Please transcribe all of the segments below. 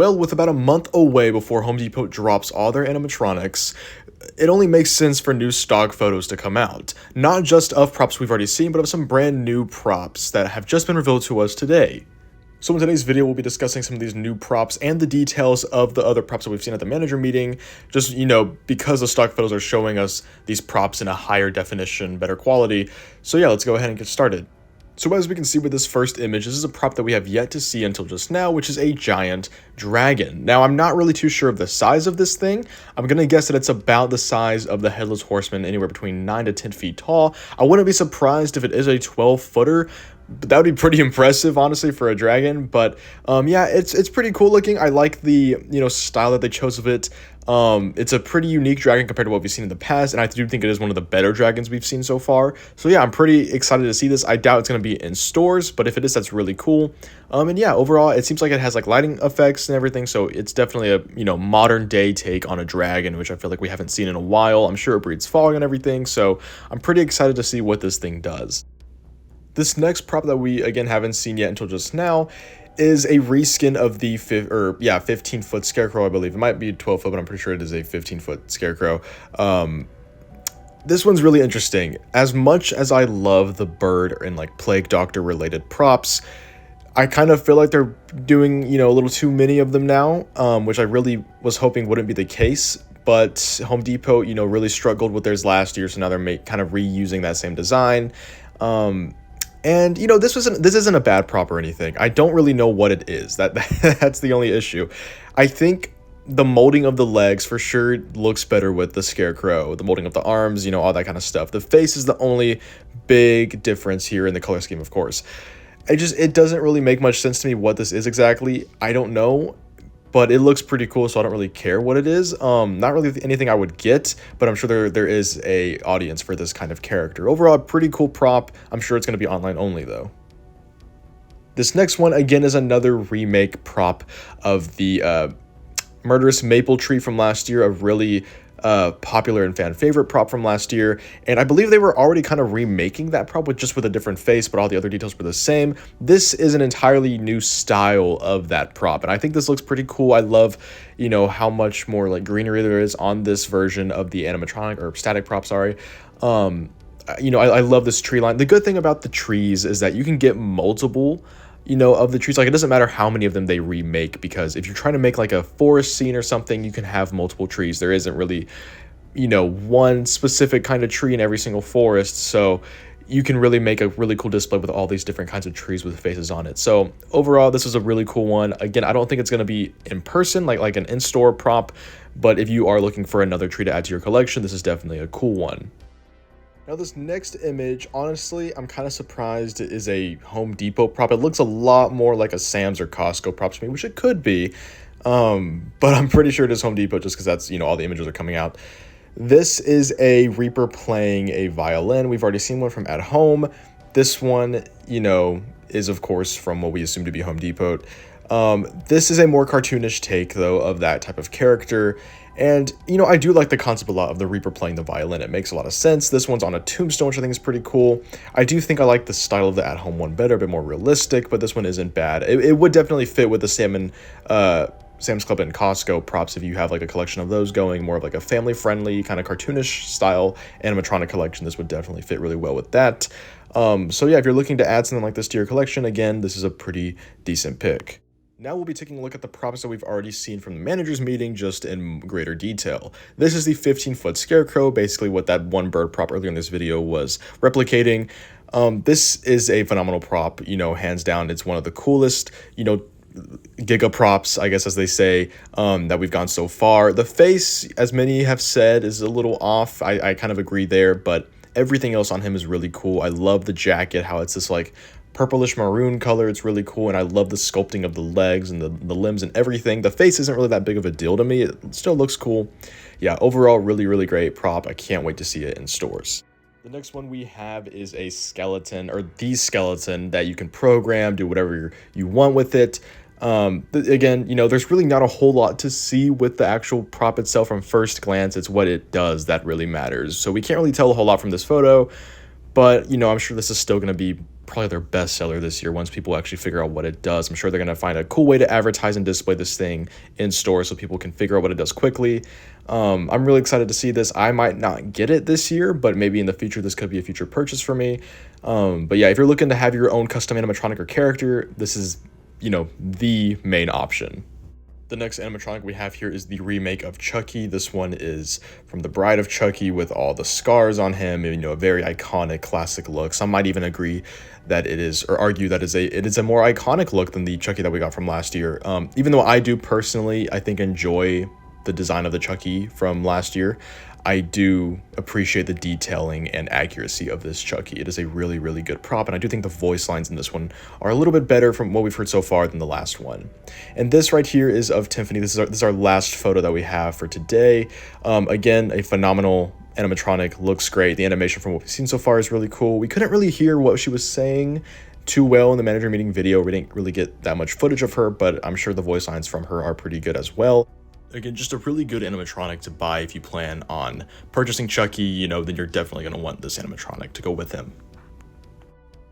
Well, with about a month away before Home Depot drops all their animatronics, it only makes sense for new stock photos to come out. Not just of props we've already seen, but of some brand new props that have just been revealed to us today. So in today's video, we'll be discussing some of these new props and the details of the other props that we've seen at the manager meeting, just, because the stock photos are showing us these props in a higher definition, better quality. So yeah, let's go ahead and get started. So as we can see with this first image, this is a prop that we have yet to see until just now, which is a giant dragon. Now, I'm not really too sure of the size of this thing. I'm going to guess that it's about the size of the Headless Horseman, anywhere between 9 to 10 feet tall. I wouldn't be surprised if it is a 12-footer. That would be pretty impressive, honestly, for a dragon. But yeah, it's pretty cool looking. I like the style that they chose of it. It's a pretty unique dragon compared to what we've seen in the past, and I do think it is one of the better dragons we've seen so far. So yeah, I'm pretty excited to see this. I doubt it's going to be in stores, but if it is, that's really cool. And yeah, overall, it seems like it has like lighting effects and everything, so it's definitely a modern day take on a dragon, which I feel like we haven't seen in a while. I'm sure it breathes fog and everything, so I'm pretty excited to see what this thing does. This next prop that we again haven't seen yet until just now is a reskin of the 15-foot scarecrow, I believe. It might be 12-foot, but I'm pretty sure it is a 15-foot scarecrow. This one's really interesting. As much as I love the bird and like plague doctor related props, I kind of feel like they're doing, a little too many of them now, which I really was hoping wouldn't be the case. But Home Depot, really struggled with theirs last year, so now they're kind of reusing that same design. And this isn't a bad prop or anything. I don't really know what it is. That's the only issue. I think the molding of the legs for sure looks better with the scarecrow. The molding of the arms, all that kind of stuff. The face is the only big difference here in the color scheme, of course. It doesn't really make much sense to me what this is exactly. I don't know. But it looks pretty cool, so I don't really care what it is. Not really anything I would get, but I'm sure there is a audience for this kind of character. Overall, pretty cool prop. I'm sure it's going to be online only, though. This next one, again, is another remake prop of the Murderous Maple Tree from last year, a really popular and fan favorite prop from last year, and I believe they were already kind of remaking that prop with a different face, but all the other details were the same. This is an entirely new style of that prop, and I think this looks pretty cool. I love how much more like greenery there is on this version of the animatronic or static prop, sorry. I love this tree line. The good thing about the trees is that you can get multiple of the trees. Like, it doesn't matter how many of them they remake, because if you're trying to make like a forest scene or something, you can have multiple trees. There isn't really, one specific kind of tree in every single forest. So you can really make a really cool display with all these different kinds of trees with faces on it. So overall, this is a really cool one. Again, I don't think it's going to be in person, like an in-store prop, but if you are looking for another tree to add to your collection, this is definitely a cool one. Now this next image, honestly, I'm kind of surprised it is a Home Depot prop. It looks a lot more like a Sam's or Costco prop to me, which it could be, but I'm pretty sure it is Home Depot just because that's, all the images are coming out. This is a Reaper playing a violin. We've already seen one from At Home. This one, is of course from what we assume to be Home Depot. This is a more cartoonish take, though, of that type of character. And, I do like the concept a lot of the Reaper playing the violin. It makes a lot of sense. This one's on a tombstone, which I think is pretty cool. I do think I like the style of the At Home one better, a bit more realistic, but this one isn't bad. It would definitely fit with the Sam's Club and Costco props if you have like a collection of those going, more of like a family-friendly kind of cartoonish style animatronic collection. This would definitely fit really well with that. So yeah, if you're looking to add something like this to your collection, again, this is a pretty decent pick. Now we'll be taking a look at the props that we've already seen from the manager's meeting, just in greater detail. This is the 15-foot scarecrow, basically what that one bird prop earlier in this video was replicating. This is a phenomenal prop, hands down. It's one of the coolest, giga props, I guess, as they say, that we've gone so far. The face, as many have said, is a little off. I kind of agree there, but everything else on him is really cool. I love the jacket, how it's this like purplish maroon color. It's really cool, and I love the sculpting of the legs and the limbs and everything. The face isn't really that big of a deal to me. It still looks cool. Yeah, overall, really, really great prop. I can't wait to see it in stores. The next one we have is a skeleton, or the skeleton that you can program, do whatever you want with it. Again, there's really not a whole lot to see with the actual prop itself from first glance. It's what it does that really matters. So we can't really tell a whole lot from this photo, but, I'm sure this is still going to be probably their best seller this year once people actually figure out what it does. I'm sure they're going to find a cool way to advertise and display this thing in store so people can figure out what it does quickly. I'm really excited to see this. I might not get it this year, but maybe in the future this could be a future purchase for me. But yeah, if you're looking to have your own custom animatronic or character, this is, the main option. The next animatronic we have here is the remake of Chucky. This one is from The Bride of Chucky with all the scars on him, a very iconic classic look. Some might even agree that it is, or argue that it is a more iconic look than the Chucky that we got from last year. Even though I do personally, I think, enjoy the design of the Chucky from last year, I do appreciate the detailing and accuracy of this Chucky. It is a really, really good prop, and I do think the voice lines in this one are a little bit better from what we've heard so far than the last one. And this right here is of Tiffany. This is our last photo that we have for today. Again, a phenomenal animatronic, looks great. The animation from what we've seen so far is really cool. We couldn't really hear what she was saying too well in the manager meeting video. We didn't really get that much footage of her, but I'm sure the voice lines from her are pretty good as well. Again, just a really good animatronic to buy if you plan on purchasing Chucky, then you're definitely going to want this animatronic to go with him.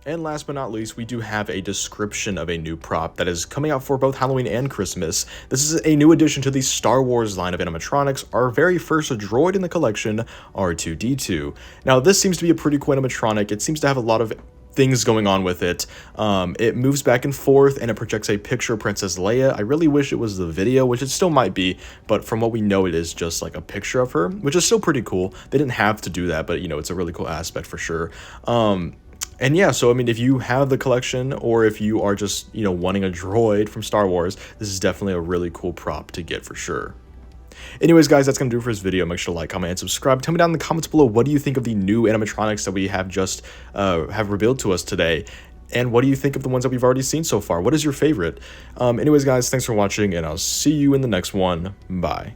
And last but not least, we do have a description of a new prop that is coming out for both Halloween and Christmas. This is a new addition to the Star Wars line of animatronics, our very first droid in the collection, R2-D2. Now, this seems to be a pretty cool animatronic. It seems to have a lot of things going on with it. It moves back and forth and it projects a picture of Princess Leia. I really wish it was the video, which it still might be, but from what we know, it is just like a picture of her, which is still pretty cool. They didn't have to do that, but it's a really cool aspect for sure. And yeah, so I mean, if you have the collection or if you are just, wanting a droid from Star Wars, this is definitely a really cool prop to get for sure. Anyways, guys, that's going to do it for this video. Make sure to like, comment, and subscribe. Tell me down in the comments below, what do you think of the new animatronics that we have just have revealed to us today? And what do you think of the ones that we've already seen so far? What is your favorite? Anyways, guys, thanks for watching, and I'll see you in the next one. Bye.